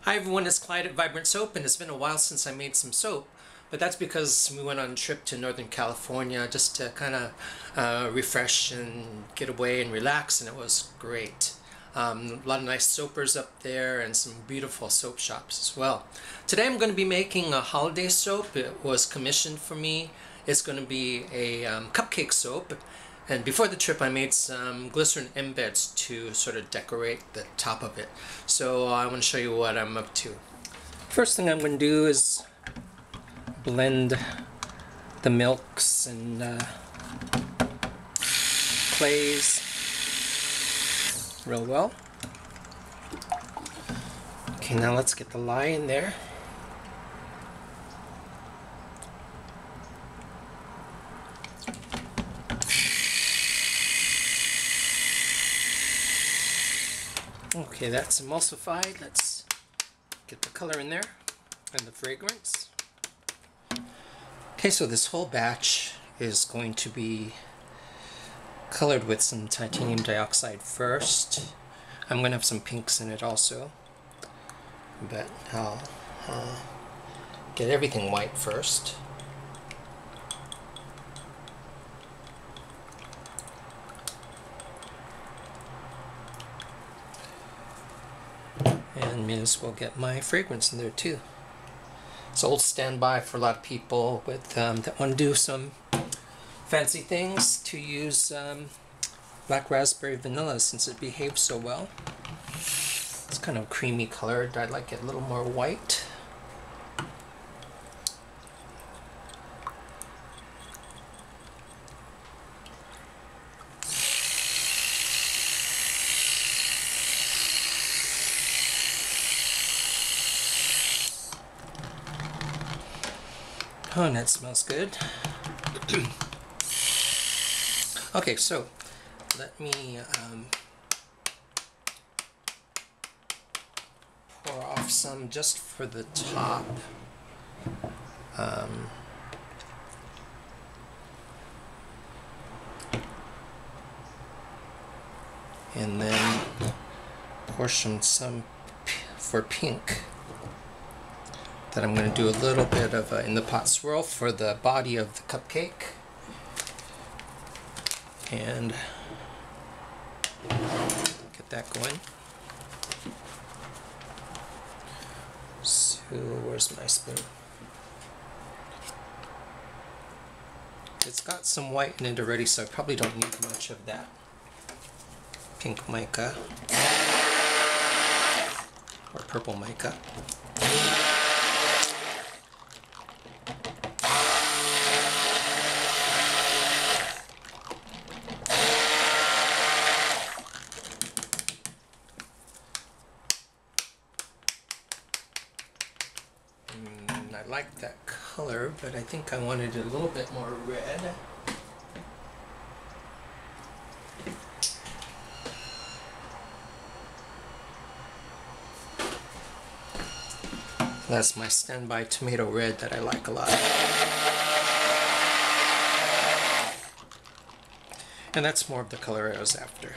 Hi everyone, it's Clyde at Vibrant Soap, and it's been a while since I made some soap, but that's because we went on a trip to Northern California just to kind of refresh and get away and relax, and it was great. A lot of nice soapers up there and some beautiful soap shops as well. Today I'm going to be making a holiday soap. It was commissioned for me. It's going to be a cupcake soap. And before the trip I made some glycerin embeds to sort of decorate the top of it. So I want to show you what I'm up to. First thing I'm going to do is blend the milks and clays real well. Okay, now let's get the lye in there. Okay, that's emulsified. Let's get the color in there and the fragrance. Okay, so this whole batch is going to be colored with some titanium dioxide first. I'm going to have some pinks in it also, but I'll get everything white first. And may as well get my fragrance in there too. It's old standby for a lot of people with that want to do some fancy things to use black raspberry vanilla since it behaves so well. It's kind of creamy colored. I'd like it a little more white. Oh, and that smells good. Okay, so let me pour off some just for the top. And then portion some for pink. That I'm going to do a little bit of in the pot swirl for the body of the cupcake. And get that going. So where's my spoon? It's got some white in it already, so I probably don't need much of that pink mica or purple mica. I like that color, but I think I wanted it a little bit more red. That's my standby tomato red that I like a lot. And that's more of the color I was after.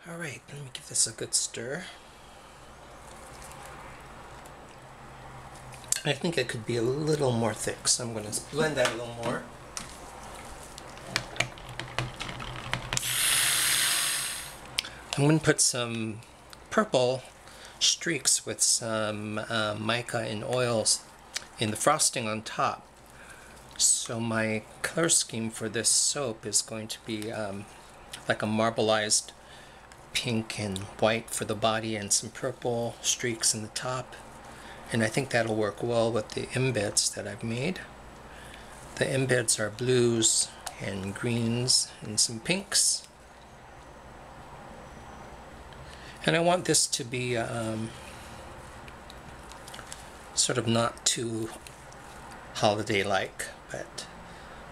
Alright, let me give this a good stir. I think it could be a little more thick, so I'm going to blend that a little more. I'm going to put some purple streaks with some mica and oils in the frosting on top. So my color scheme for this soap is going to be like a marbleized pink and white for the body and some purple streaks in the top. And I think that'll work well with the embeds that I've made. The embeds are blues and greens and some pinks. And I want this to be sort of not too holiday-like, but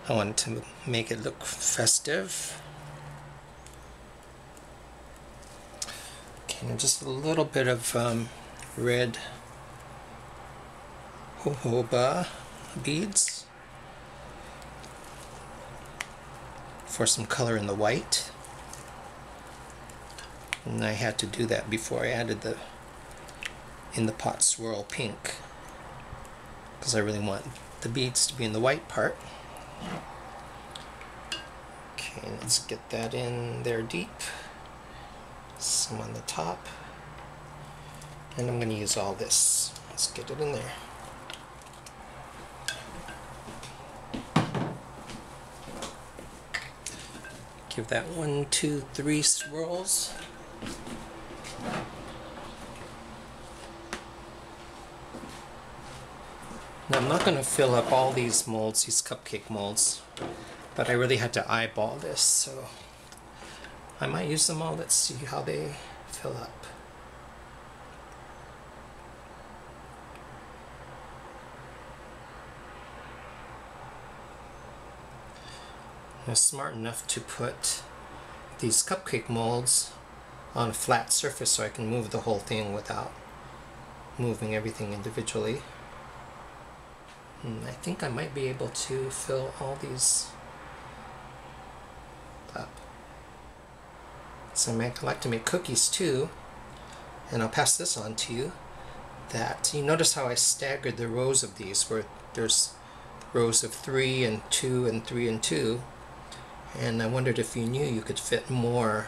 I want to make it look festive. Okay, and just a little bit of red jojoba beads for some color in the white. And I had to do that before I added the in the pot swirl pink, because I really want the beads to be in the white part. Okay, let's get that in there deep. Some on the top. And I'm going to use all this. Let's get it in there. Give that 1, 2, 3 swirls. Now I'm not going to fill up all these molds, these cupcake molds, but I really had to eyeball this, so I might use them all. Let's see how they fill up. I'm smart enough to put these cupcake molds on a flat surface so I can move the whole thing without moving everything individually. And I think I might be able to fill all these up. So I like to make cookies too, and I'll pass this on to you. That you notice how I staggered the rows of these, where there's rows of 3 and 2 and 3 and 2. And I wondered if you knew you could fit more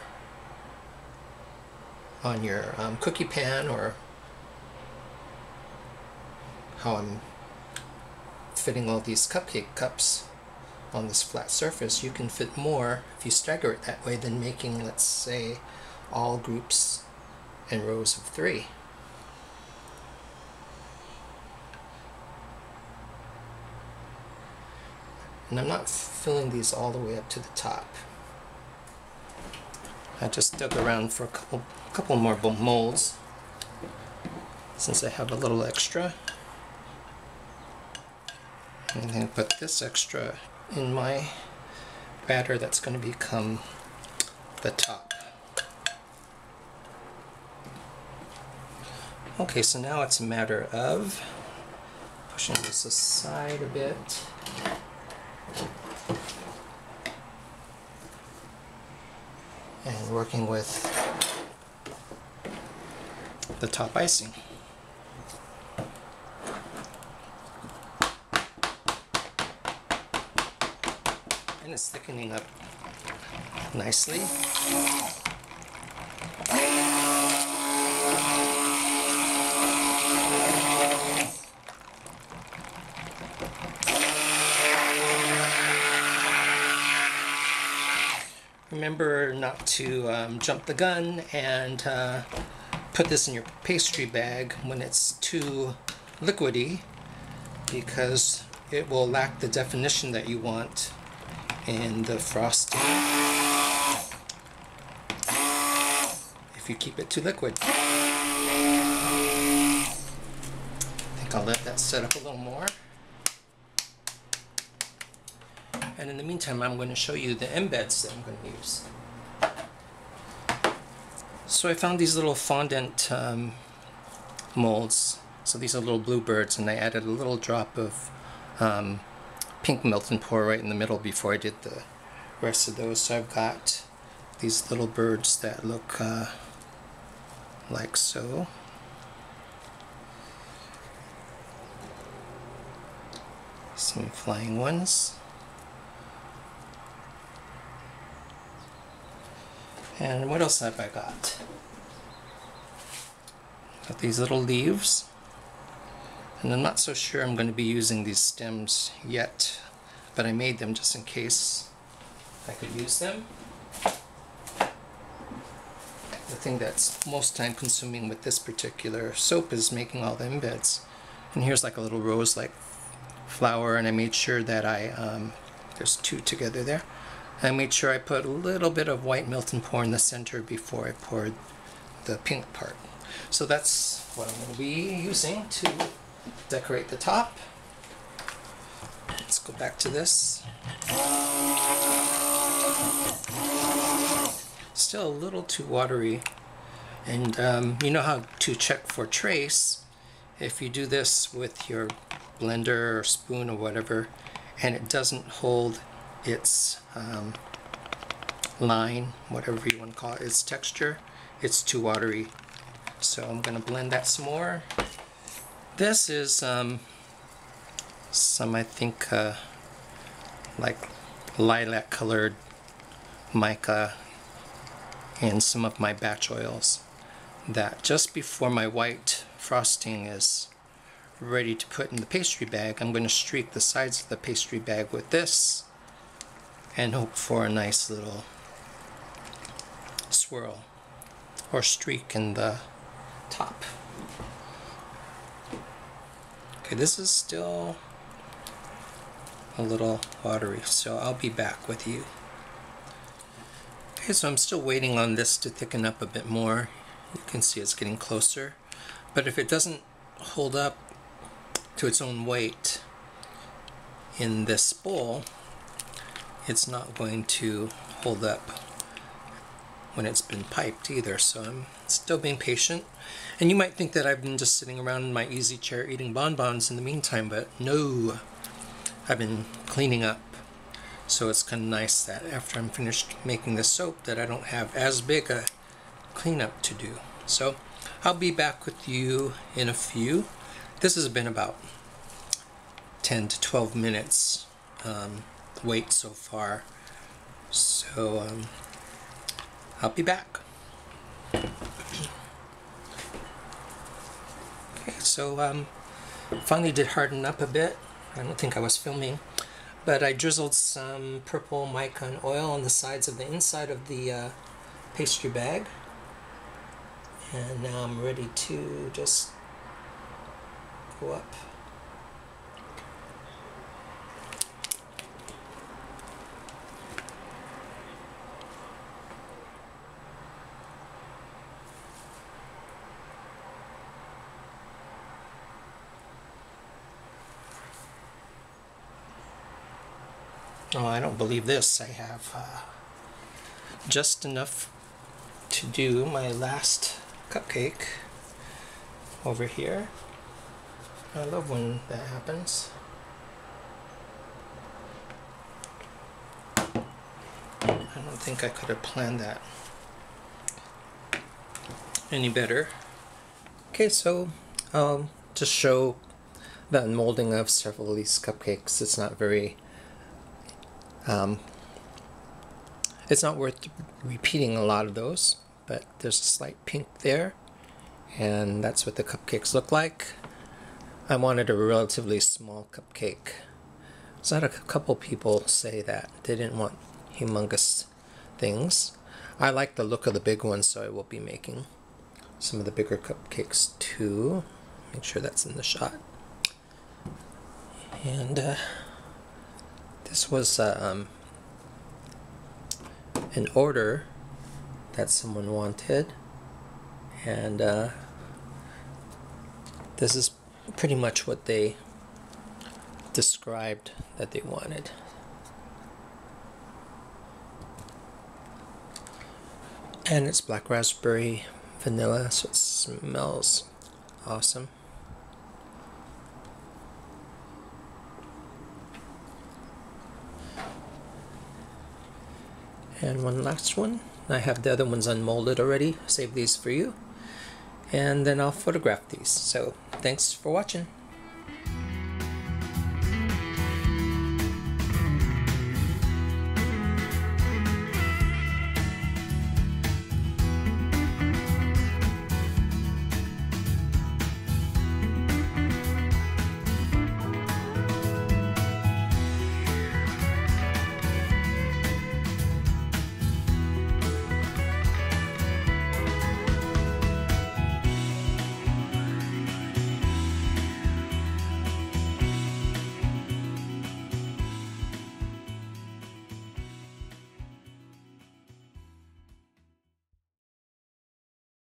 on your cookie pan, or how I'm fitting all these cupcake cups on this flat surface. You can fit more if you stagger it that way than making, let's say, all groups and rows of 3. And I'm not filling these all the way up to the top. I just dug around for a couple more molds since I have a little extra. I'm going to put this extra in my batter that's going to become the top. Okay, so now it's a matter of pushing this aside a bit. And working with the top icing. And it's thickening up nicely. Remember not to jump the gun and put this in your pastry bag when it's too liquidy, because it will lack the definition that you want in the frosting if you keep it too liquid. I think I'll let that set up a little more. And in the meantime, I'm going to show you the embeds that I'm going to use. So I found these little fondant molds. So these are little bluebirds, and I added a little drop of pink melt and pour right in the middle before I did the rest of those. So I've got these little birds that look like so. Some flying ones. And what else have I got? Got these little leaves. And I'm not so sure I'm going to be using these stems yet, but I made them just in case I could use them. The thing that's most time consuming with this particular soap is making all the embeds. And here's like a little rose-like flower, and I made sure that there's 2 together there. I made sure I put a little bit of white melt and pour in the center before I poured the pink part. So that's what I'm going to be using to decorate the top. Let's go back to this. Still a little too watery. And you know how to check for trace. If you do this with your blender or spoon or whatever, and it doesn't hold its line, whatever you want to call it, its texture, it's too watery. So I'm gonna blend that some more. This is some, I think, like lilac colored mica and some of my batch oils that just before my white frosting is ready to put in the pastry bag, I'm going to streak the sides of the pastry bag with this and hope for a nice little swirl or streak in the top. Okay, this is still a little watery, so I'll be back with you. Okay, so I'm still waiting on this to thicken up a bit more. You can see it's getting closer, but if it doesn't hold up to its own weight in this bowl, it's not going to hold up when it's been piped either. So I'm still being patient, and you might think that I've been just sitting around in my easy chair eating bonbons in the meantime, but no, I've been cleaning up. So it's kind of nice that after I'm finished making the soap that I don't have as big a cleanup to do. So I'll be back with you in a few. This has been about 10 to 12 minutes wait so far. So I'll be back. Okay, so finally did harden up a bit. I don't think I was filming, but I drizzled some purple mica and oil on the sides of the inside of the pastry bag, and now I'm ready to just go up. Oh, I don't believe this. I have just enough to do my last cupcake over here. I love when that happens. I don't think I could have planned that any better. Okay, so I'll just show the unmolding of several of these cupcakes. It's not very it's not worth repeating a lot of those, but there's a slight pink there, and that's what the cupcakes look like. I wanted a relatively small cupcake. So I had a couple people say that they didn't want humongous things. I like the look of the big ones, so I will be making some of the bigger cupcakes too. Make sure that's in the shot. And this was an order that someone wanted, and this is pretty much what they described that they wanted. And it's black raspberry vanilla, so it smells awesome. And one last one. I have the other ones unmolded already. Save these for you. And then I'll photograph these. So thanks for watching.